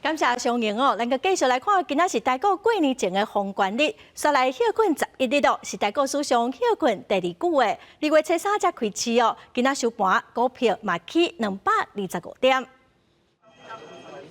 感谢上映哦，咱个继续来看，今仔是台股过年前的封关日，刷来休困11日哦，是台股史上休困第2久的。2月初3才开市哦，今仔收盘股票嘛起225点。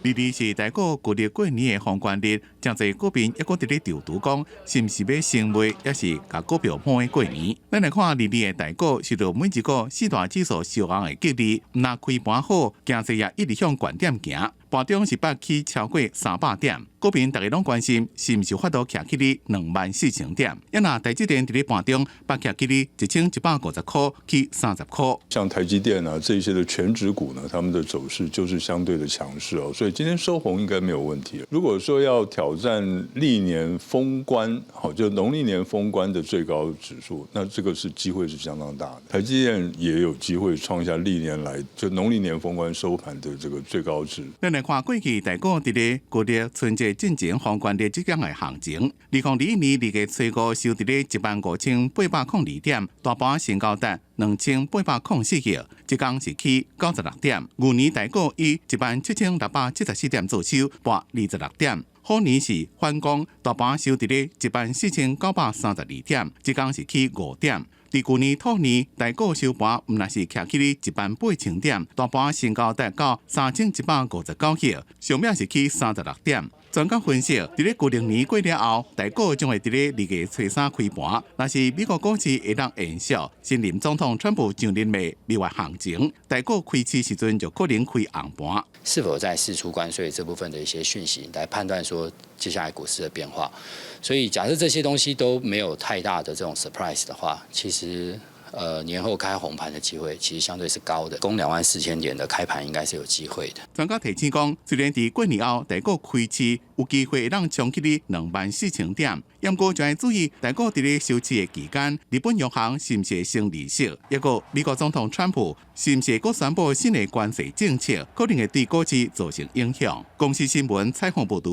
日是台股旧历过年的封关日，真侪股民抑搁伫咧调度讲，是毋是要升卖，抑是甲股票买过年？咱来看日的台股，受到每一个四大指数上行的激励，若开盘好，经济也一直向高点行。盘中是拔起超过300点，股民大家拢关心是毋是有法度徛起哩24000点。也若台积电伫咧盘中拔起起哩1150块去30块。像台积电啊这一些的全指股呢，他们的走势就是相对的强势哦，所以今天收红应该没有问题。如果说要挑战历年封关，好就农历年封关的最高指数，那这个是机会是相当大的。台积电也有机会创下历年来就农历年封关收盘的这个最高值。来看过去台股伫咧旧历春节进前封关日即间的行情，2021年2月初5收伫咧15802点，大盘成交值2804亿，即天是起96点。牛年台股以17674点做收，博26点。虎年是反攻，大盘收伫咧14932点，即天是起5点。伫旧年兔年，台股收盘毋若是徛起哩18000点，大盘成交达到3159亿，上面是起36点。专家分析，伫咧旧历年过了后，台股将会伫咧2月初3开盘。若是美国股市会当延续新任总统川普上任的6月行情，台股开市时阵就可能开红盘。是否在释出关税这部分的一些讯息来判断说接下来股市的变化？所以假设这些东西都没有太大的这种 surprise 的话，其实年后开红盘的机会其实相对是高的，攻24000点的开盘应该是有机会的。专家提醒讲，虽然伫过年后台股开市有机会会让冲击哩24000点，不过就要注意台股伫咧休市的期间，日本央行是毋是升利息，抑个美国总统川普是毋是会宣布新的关税政策，可能会对股市造成影响。公司新闻采访报道。